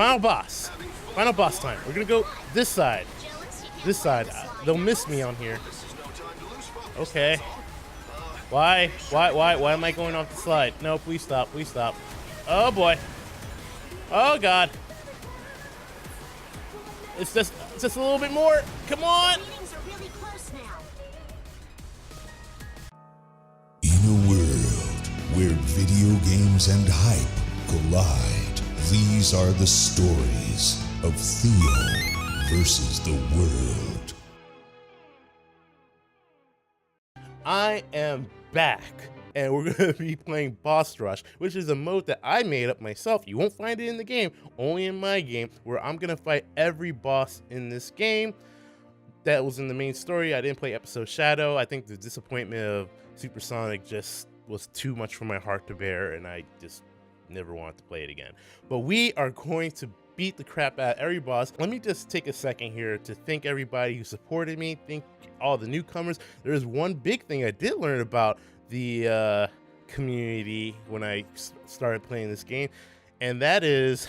Final boss time. We're gonna go this side. This side. They'll miss me on here. Okay. Why am I going off the slide? No, please stop. Please stop. Oh boy. Oh god. It's just a little bit more. Come on. In a world where video games and hype collide, these are the stories of Theo versus the world. I am back, and we're going to be playing Boss Rush, which is a mode that I made up myself. You won't find it in the game, only in my game, where I'm going to fight every boss in this game. That was in the main story. I didn't play Episode Shadow. I think the disappointment of Supersonic just was too much for my heart to bear, and I just never wanted to play it again. But we are going to beat the crap out of every boss. Let me just take a second here to thank everybody who supported me, thank all the newcomers. There's one big thing I did learn about the community when I started playing this game, and that is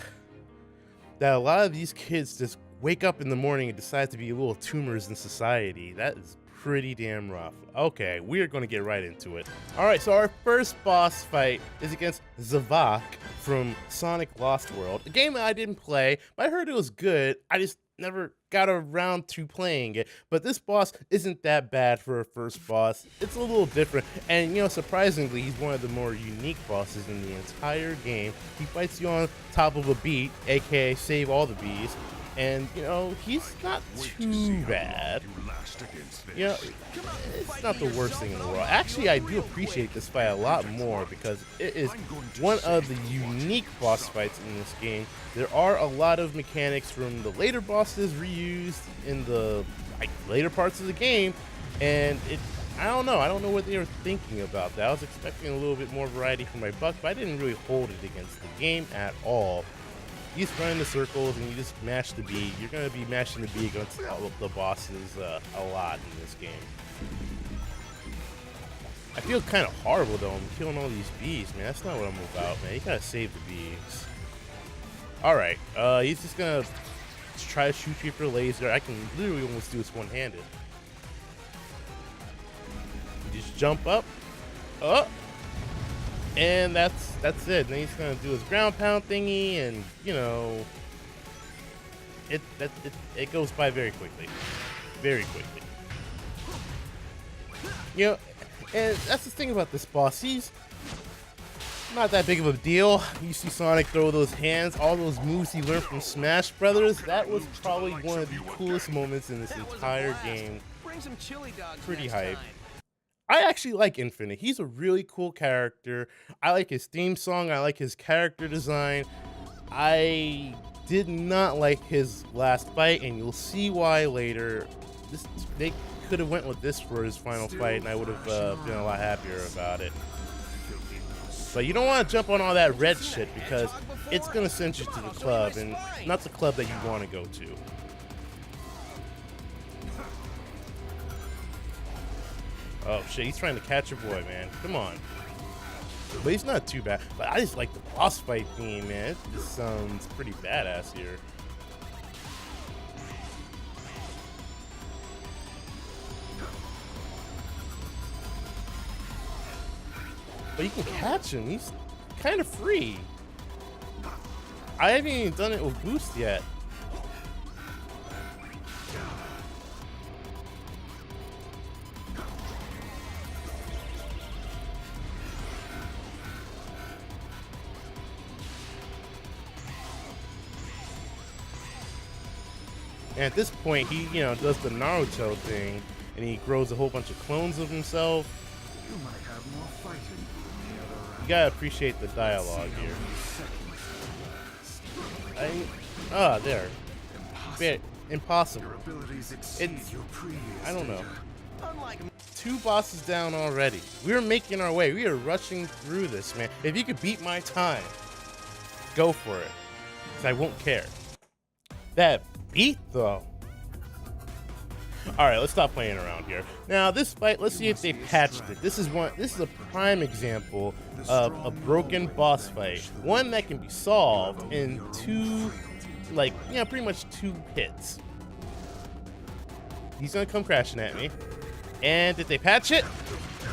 that a lot of these kids just wake up in the morning and decide to be little tumors in society. That is pretty damn rough. Okay, we are going to get right into it. All right, so our first boss fight is against Zavok from Sonic Lost World, a game that I didn't play, but I heard it was good. I just never got around to playing it. But this boss isn't that bad for a first boss. It's a little different, and you know, surprisingly, he's one of the more unique bosses in the entire game. He fights you on top of a beat, aka save all the bees. And, you know, he's not too bad. You know, it's not the worst thing in the world. Actually, I do appreciate this fight a lot more because it is one of the unique boss fights in this game. There are a lot of mechanics from the later bosses reused in the later parts of the game, and I don't know what they were thinking about that. I was expecting a little bit more variety for my buck, but I didn't really hold it against the game at all. You just run in the circles and you just mash the B. You're going to be mashing the B against all of the bosses a lot in this game. I feel kind of horrible though. I'm killing all these bees, man. That's not what I'm about, man. You gotta save the bees. Alright, he's just gonna try to shoot you for a laser. I can literally almost do this one-handed. You just jump up. And that's it. Then he's gonna do his ground pound thingy, and you know, it goes by very quickly, very quickly. You know, and that's the thing about this boss. He's not that big of a deal. You see Sonic throw those hands, all those moves he learned from Smash Brothers. That was probably one of the coolest moments in this entire game. Pretty hype. I actually like Infinite. He's a really cool character. I like his theme song. I like his character design. I did not like his last fight, and you'll see why later. They could have went with this for his final fight, and I would have been a lot happier about it. But you don't want to jump on all that red shit because it's going to send you to the club, and not the club that you want to go to. Oh shit, he's trying to catch your boy, man. Come on. But he's not too bad. But I just like the boss fight theme, man. It just sounds pretty badass here. But you can catch him. He's kind of free. I haven't even done it with Boost yet. And at this point, he, you know, does the Naruto thing, and he grows a whole bunch of clones of himself. You gotta appreciate the dialogue here. There. Impossible. I don't know. 2 bosses down already. We're making our way. We are rushing through this, man. If you could beat my time, go for it. Because I won't care. That beat though. Alright, let's stop playing around here. Now this fight, let's see if they patched it. This is a prime example of a broken boss fight. One that can be solved in 2 like, you know, pretty much 2 hits. He's gonna come crashing at me. And did they patch it?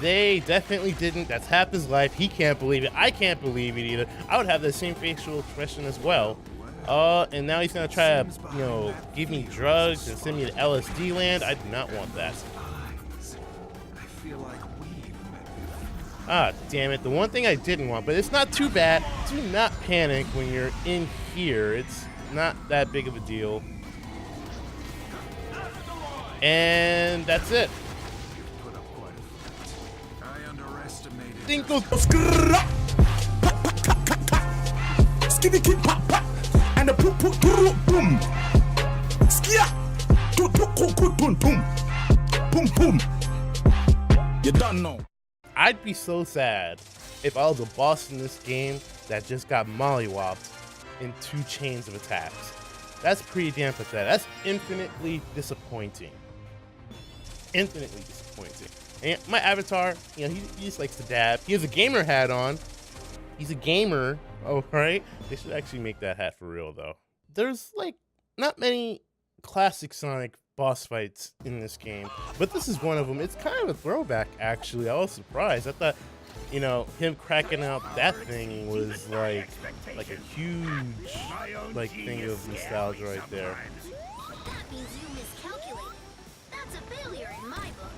They definitely didn't. That's half his life. He can't believe it. I can't believe it either. I would have the same facial expression as well. And now he's gonna try to, you know, give me drugs and send me to LSD land. I do not want that. Ah, damn it. The one thing I didn't want, but it's not too bad. Do not panic when you're in here. It's not that big of a deal. And that's it. Thing goes. And the boom. Boom. You don't know. I'd be so sad if I was a boss in this game that just got mollywopped in 2 chains of attacks. That's pretty damn pathetic. That's infinitely disappointing. Infinitely disappointing. And my avatar, you know, he just likes to dab. He has a gamer hat on. He's a gamer. Oh, right. They should actually make that hat for real, though. There's, like, not many classic Sonic boss fights in this game, but this is one of them. It's kind of a throwback, actually. I was surprised. I thought, you know, him cracking out that thing was like a huge, like, thing of nostalgia right there. That means you miscalculated. That's a failure in my book.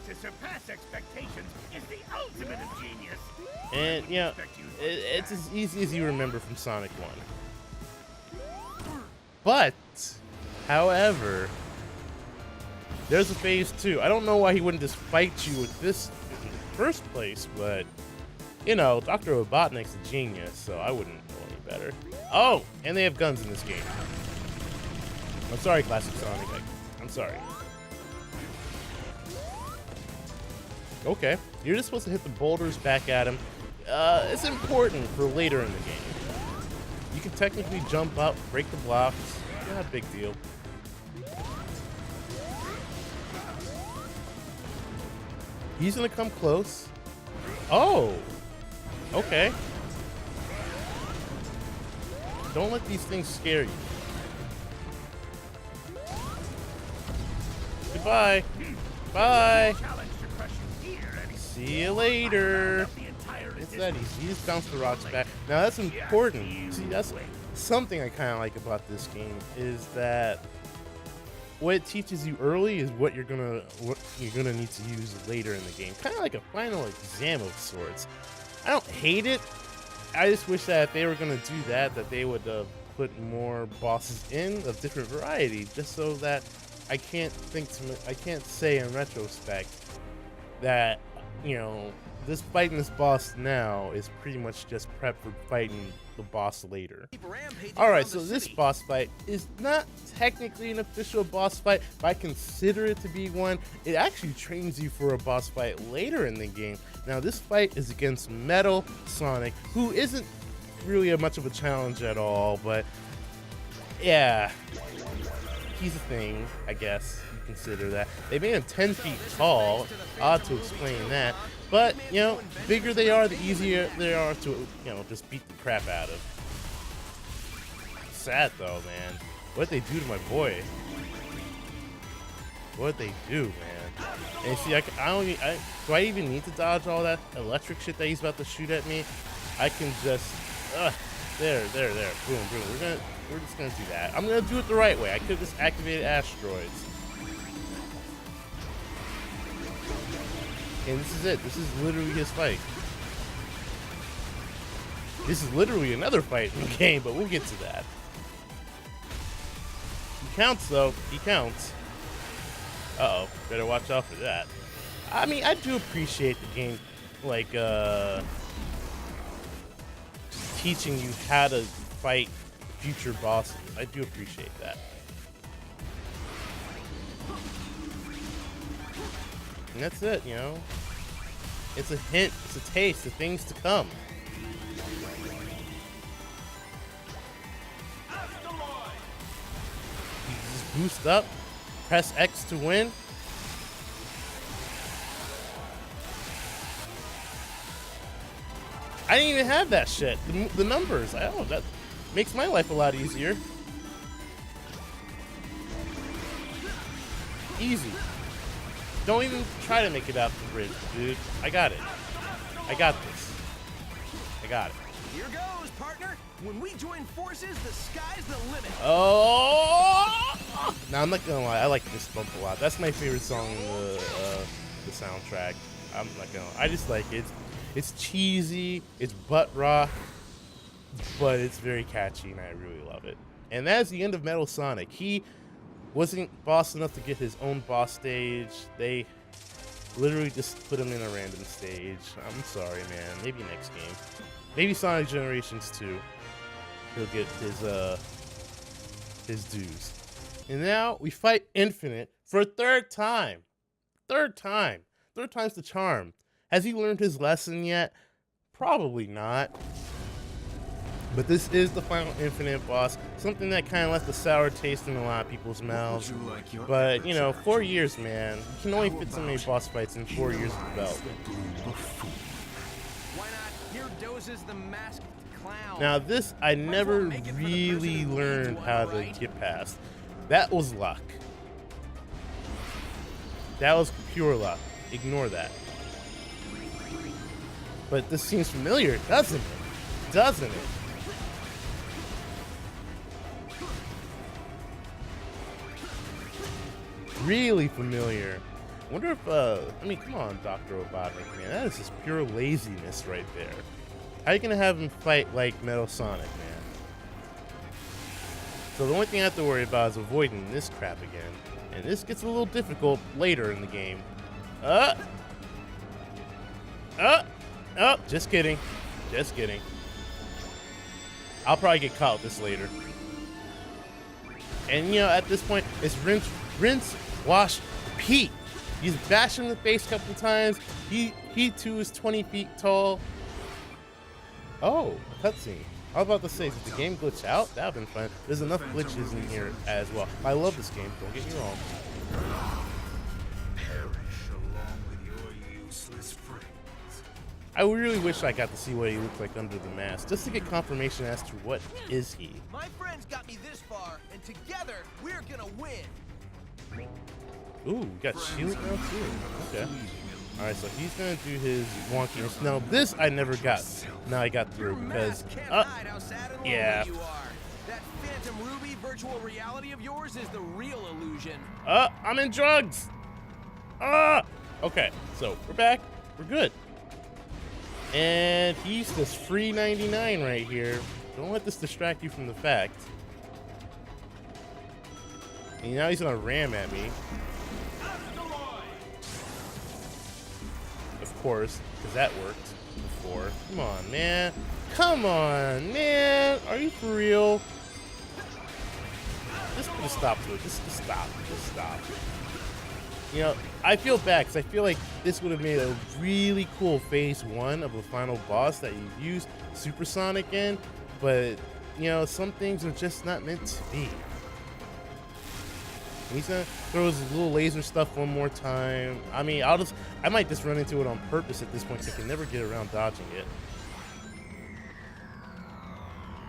To surpass expectations is the ultimate of genius. And, you know, it's as easy as you remember from Sonic 1. But, however, there's a phase 2. I don't know why he wouldn't just fight you with this in the first place, but, you know, Dr. Robotnik's a genius, so I wouldn't know any better. Oh, and they have guns in this game. I'm sorry, Classic Sonic. I'm sorry. Okay, you're just supposed to hit the boulders back at him. It's important for later in the game. You can technically jump up, break the blocks. Not a big deal. He's gonna come close. Oh! Okay. Don't let these things scare you. Goodbye. Bye. See you later. It's that easy. You just bounce the rocks back. Now that's important. See, that's something I kind of like about this game is that what it teaches you early is what you're gonna need to use later in the game. Kind of like a final exam of sorts. I don't hate it. I just wish that if they were gonna do that, that they would put more bosses in of different variety, just so that I can't say in retrospect that, you know, this fighting this boss now is pretty much just prep for fighting the boss later. Alright, so this boss fight is not technically an official boss fight, but I consider it to be one. It actually trains you for a boss fight later in the game. Now this fight is against Metal Sonic, who isn't really much of a challenge at all, but yeah, he's a thing, I guess you consider that. They made him 10 feet tall, odd to explain that. But, you know, the bigger they are, the easier they are to, you know, just beat the crap out of. Sad though, man. What'd they do to my boy? What'd they do, man? And see, do I even need to dodge all that electric shit that he's about to shoot at me? I can just, there, boom, boom. We're just gonna do that. I'm gonna do it the right way. I could have just activated asteroids. And this is it. This is literally his fight. This is literally another fight in the game, but we'll get to that. He counts, though. He counts. Uh-oh. Better watch out for that. I mean, I do appreciate the game, like, teaching you how to fight future bosses. I do appreciate that. And that's it, you know? It's a hint, it's a taste of things to come. You just boost up, press X to win. I didn't even have that shit. The numbers, Makes my life a lot easier. Easy. Don't even try to make it out the bridge, dude. I got it. I got this. I got it. Here goes, partner. When we join forces, the sky's the limit. Oh! Now I'm not gonna lie, I like this bump a lot. That's my favorite song in the soundtrack. I'm not gonna lie. I just like it. It's cheesy, it's butt rock, but it's very catchy and I really love it. And that's the end of Metal Sonic. He wasn't boss enough to get his own boss stage. They literally just put him in a random stage. I'm sorry, man. Maybe next game. Maybe Sonic Generations 2. He'll get his dues. And now we fight Infinite for a third time. Third time. Third time's the charm. Has he learned his lesson yet? Probably not. But this is the final Infinite boss, something that kind of left a sour taste in a lot of people's mouths. But, you know, 4 years, man. You can only fit so many boss fights in 4 years of development. Why not? Here dozes the masked clown. Now this, I never really learned how to get past. That was luck. That was pure luck. Ignore that. But this seems familiar, doesn't it? Doesn't it? Really familiar. I wonder if, I mean, come on, Dr. Robotnik, man. That is just pure laziness right there. How are you gonna have him fight like Metal Sonic, man? So the only thing I have to worry about is avoiding this crap again. And this gets a little difficult later in the game. Just kidding. Just kidding. I'll probably get caught with this later. And you know, at this point, it's rinse, wash, repeat. He's bashed him in the face a couple times. He too is 20 feet tall. Oh, a cutscene. I was about to say, did the game glitch out? That would've been fun. There's enough glitches in here as well. I love this game, don't get me wrong. Perish along with your useless friends. I really wish I got to see what he looked like under the mask, just to get confirmation as to what is he. My friends got me this far, and together we're gonna win. Ooh, we got shield now too. Okay. Alright, so he's gonna do his wonkiness. Now this I never got. Now I got through because Hide how sad and lonely yeah. you are. That Phantom Ruby virtual reality of yours is the real illusion. I'm in drugs. Okay, so we're back. We're good. And he's just free 99 right here. Don't let this distract you from the fact. And now he's gonna ram at me. Of course, because that worked before. Come on, man. Come on, man. Are you for real? Just put a stop to it. Just stop. Just stop. You know, I feel bad because I feel like this would have made a really cool phase 1 of the final boss that you use Supersonic in, but you know, some things are just not meant to be. And he's gonna throw his little laser stuff one more time. I mean, I might just run into it on purpose at this point because I can never get around dodging it.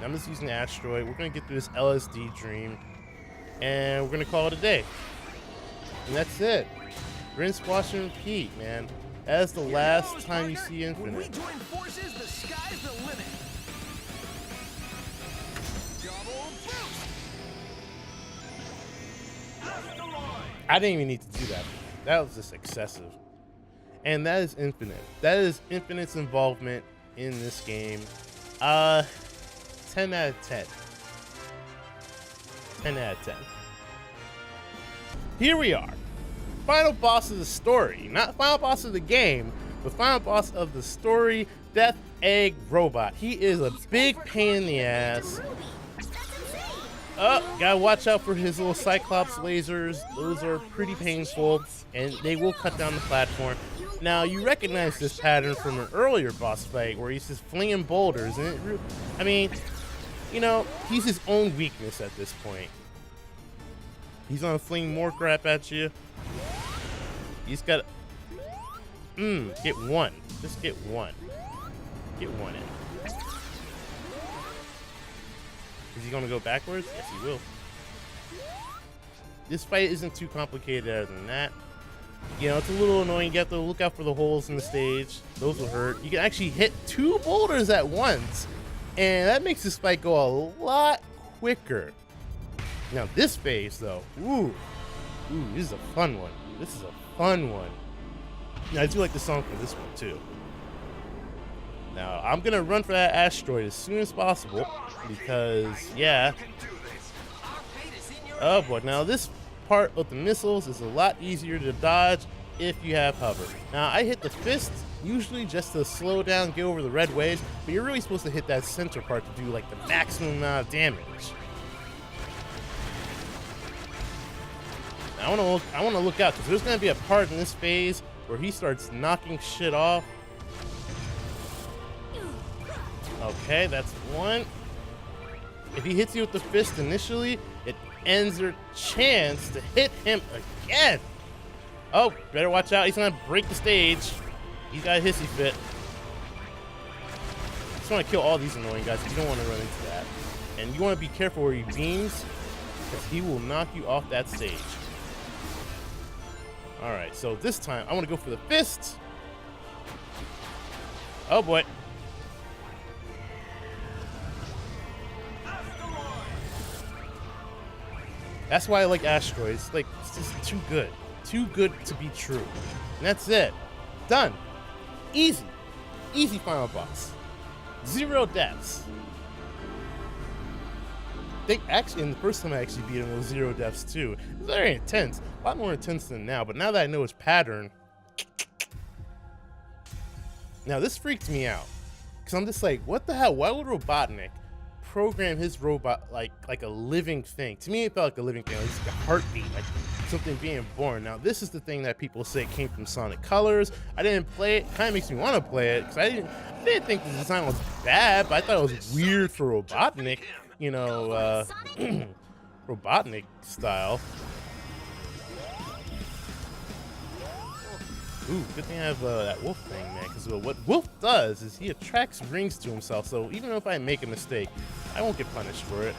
I'm just using the asteroid. We're gonna get through this LSD dream, and we're gonna call it a day. And that's it. Rinse, wash, and repeat, man. That is the last time you see Infinite. When we join forces, the sky's the limit. Double boost. I didn't even need to do that. That was just excessive. And that is Infinite. That is Infinite's involvement in this game. 10 out of 10. 10 out of 10. Here we are. Final boss of the story. Not final boss of the game, but final boss of the story, Death Egg Robot. He is a big pain in the ass. Gotta watch out for his little Cyclops lasers. Those are pretty painful, and they will cut down the platform. Now, you recognize this pattern from an earlier boss fight where he's just flinging boulders, and I mean, you know, he's his own weakness at this point. He's gonna fling more crap at you. He's got get one. Just get one. Get one in. Is he gonna go backwards? Yes, he will. This fight isn't too complicated other than that. You know, it's a little annoying. You have to look out for the holes in the stage. Those will hurt. You can actually hit 2 boulders at once, and that makes this fight go a lot quicker. Now this phase though, ooh, this is a fun one. This is a fun one. Now, I do like the song for this one too. Now I'm gonna run for that asteroid as soon as possible because yeah. Oh boy, now this part of the missiles is a lot easier to dodge if you have hover. Now I hit the fist usually just to slow down, get over the red waves, but you're really supposed to hit that center part to do like the maximum amount of damage. Now, I want to look out because there's gonna be a part in this phase where he starts knocking shit off. Okay, that's one. If he hits you with the fist initially, it ends your chance to hit him again. Oh, better watch out. He's gonna break the stage. He's got a hissy fit. Just want to kill all these annoying guys. You don't want to run into that. And you want to be careful where he beams because he will knock you off that stage. All right, so this time I want to go for the fist. Oh boy. That's why I like asteroids. Like, it's just too good. Too good to be true. And that's it. Done. Easy. Easy final boss. 0 deaths. Actually, in the first time I actually beat him, it was 0 deaths too. It was very intense. A lot more intense than now, but now that I know his pattern. Now, this freaks me out. Because I'm just like, what the hell? Why would Robotnik program his robot like a living thing? To me, it felt like a living thing, like a heartbeat, like something being born. Now, this is the thing that people say came from Sonic Colors. I didn't play it. Kind of makes me want to play it because I didn't think the design was bad, but I thought it was weird for Robotnik. You know, Robotnik style. Ooh, good thing I have that wolf thing, man, because what Wolf does is he attracts rings to himself, so even if I make a mistake, I won't get punished for it.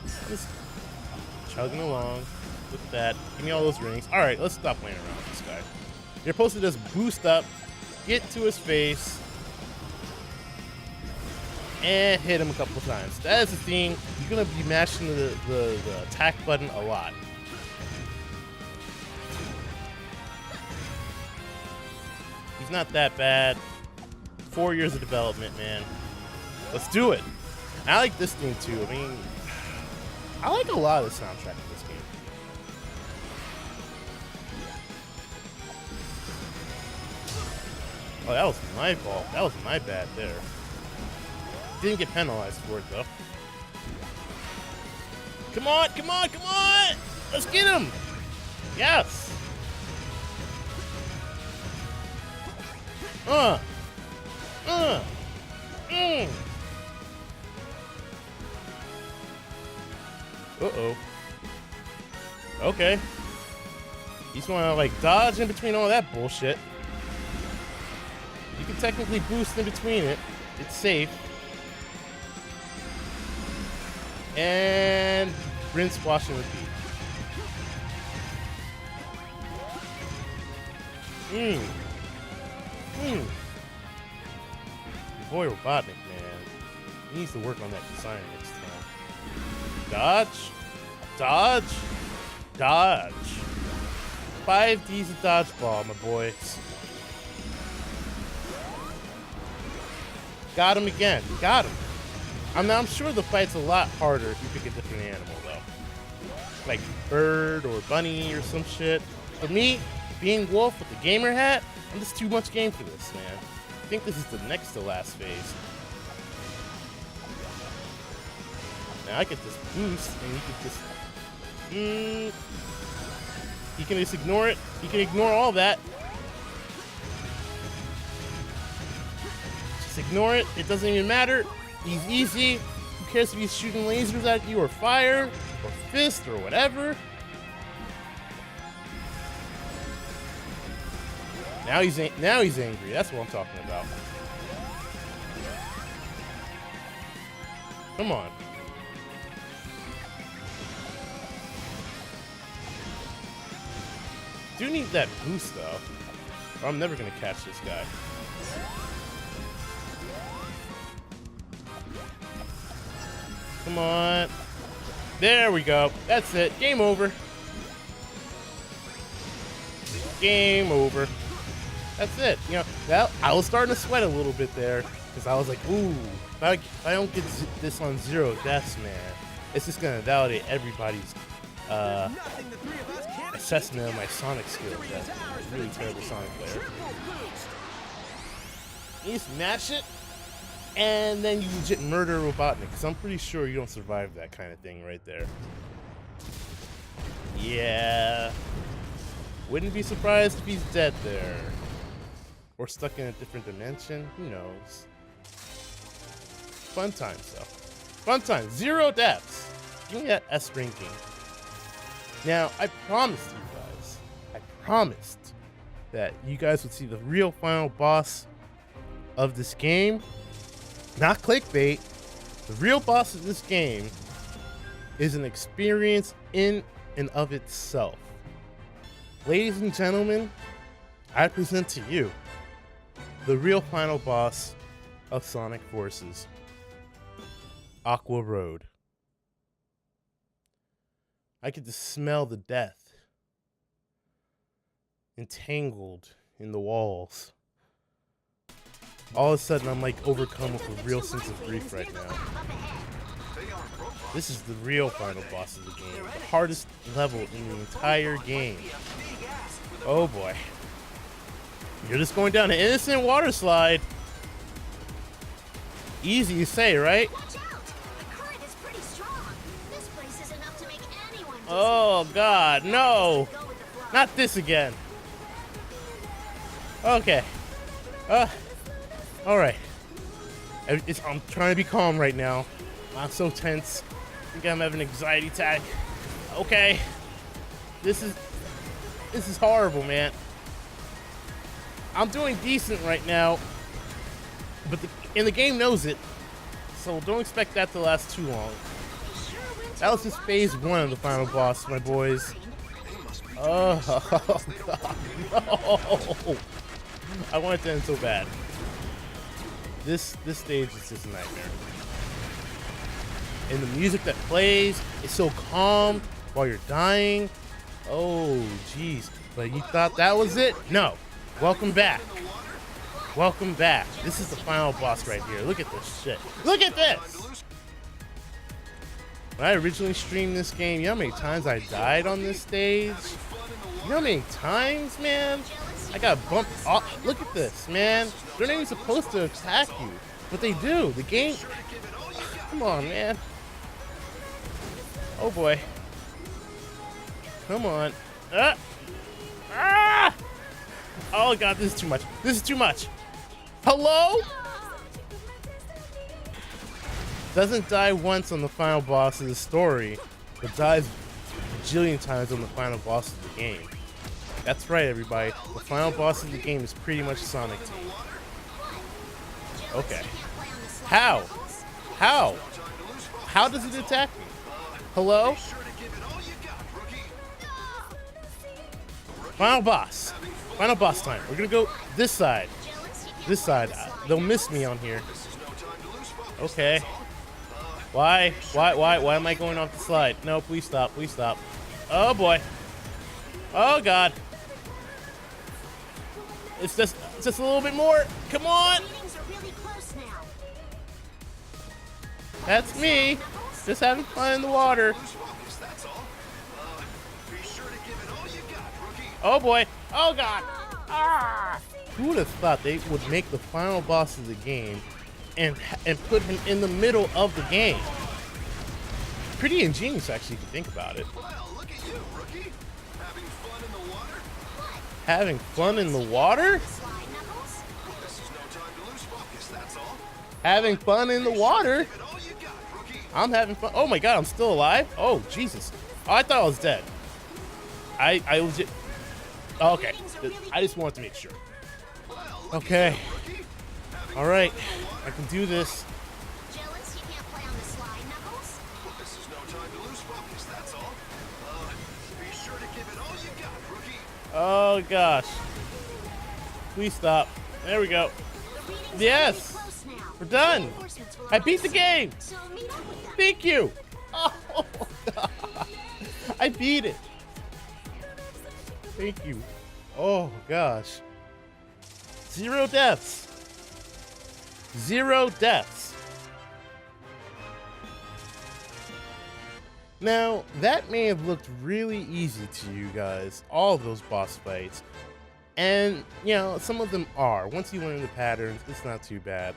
I'm just chugging along with that. Give me all those rings. All right, let's stop playing around with this guy. You're supposed to just boost up, get to his face, and hit him a couple times. That is the thing. You're going to be mashing the attack button a lot. He's not that bad. 4 years of development, man. Let's do it. I like this theme too. I mean, I like a lot of the soundtrack of this game. Oh, that was my fault. That was my bad there. Didn't get penalized for it though. Come on, come on, come on! Let's get him! Yes! Uh-oh. Okay. You just wanna like dodge in between all that bullshit. You can technically boost in between it. It's safe. And rinse, wash, and repeat. Your boy Robotnik, man. He needs to work on that design next time. Dodge. Dodge. Dodge. 5D's a dodgeball, my boy. Got him again. Got him. I'm sure the fight's a lot harder if you pick a different animal, though. Like bird or bunny or some shit. For me, being wolf with the gamer hat, I'm just too much game for this, man. I think this is the next to last phase. Now I get this boost, and you can just... You can just ignore it. You can ignore all that. Just ignore it. It doesn't even matter. He's easy. Who cares if he's shooting lasers at you or fire or fist or whatever? Now he's angry. That's what I'm talking about. Come on. do need that boost though, or I'm never gonna catch this guy. Come on. There we go. That's it. Game over. Game over. That's it. You know, that I was starting to sweat a little bit there because I was like, ooh, if I don't get this on 0 deaths, man, it's just gonna validate everybody's assessment of my Sonic skills. That's a really terrible Sonic player. You smash it, and then you legit murder Robotnik, because I'm pretty sure you don't survive that kind of thing right there. Yeah. Wouldn't be surprised if he's dead there. Or stuck in a different dimension. Who knows? Fun times, though. Fun times. 0 deaths. Give me that S ranking. Now, I promised you guys. I promised that you guys would see the real final boss of this game. Not clickbait. The real boss of this game is an experience in and of itself. Ladies and gentlemen, I present to you the real final boss of Sonic Forces, Aqua Road. I could just smell the death entangled in the walls. All of a sudden, I'm like overcome with a real sense of grief right now. This is the real final boss of the game, the hardest level in the entire game. Oh boy. You're just going down an innocent water slide. Easy to say, right? Watch out! The current is pretty strong. This place is enough to make anyone dizzy. Oh god, no! Go with the flow. Not this again. Okay. Alright. I'm trying to be calm right now. I'm so tense. I think I'm having an anxiety attack. Okay. This is horrible, man. I'm doing decent right now, but the game knows it, so don't expect that to last too long. That was just phase 1 of the final boss, my boys. Oh, God, no! I want it to end so bad. This stage is just a nightmare. And the music that plays is so calm while you're dying. Oh, jeez. But you thought that was it? No. Welcome back. Welcome back. This is the final boss right here. Look at this shit. Look at this! When I originally streamed this game, you know how many times I died on this stage? You know how many times, man? I got bumped off. Look at this, man. They're not even supposed to attack you, but they do. The game... Come on, man. Oh, boy. Come on. Ah! Oh, God, this is too much. This is too much. Hello? Doesn't die once on the final boss of the story, but dies a bajillion times on the final boss of the game. That's right, everybody. The final boss of the game is pretty much Sonic Team. Okay. How? How? How does it attack me? Hello? Final boss. Final boss time. We're gonna go this side. This side. They'll miss me on here. Okay. Why am I going off the slide? No, please stop. Please stop. Oh boy. Oh god. It's just a little bit more. Come on. That's me. Just having fun in the water. Oh boy. Oh god. Ah. Who would have thought they would make the final boss of the game and put him in the middle of the game? Pretty ingenious, actually, if you think about it. Well, look at you, rookie. Having fun in the water? Having fun in the water? This is no time to lose focus, that's all. Having fun in the water? Give it all you got, rookie. I'm having fun. Oh my god, I'm still alive? Oh, Jesus. Oh, I thought I was dead. I legit... Oh, okay. I just wanted to make sure. Okay. All right. I can do this. Jealous you can't play on the slide, Knuckles? This is no time to lose focus, that's all. Be sure to give it all you got, rookie. Oh gosh. Please stop. There we go. Yes! We're done! I beat the game! So meet up with them. Thank you! Oh, I beat it! Thank you. Oh gosh. 0 deaths. 0 deaths. Now, that may have looked really easy to you guys, all of those boss fights. And, you know, some of them are. Once you learn the patterns, it's not too bad.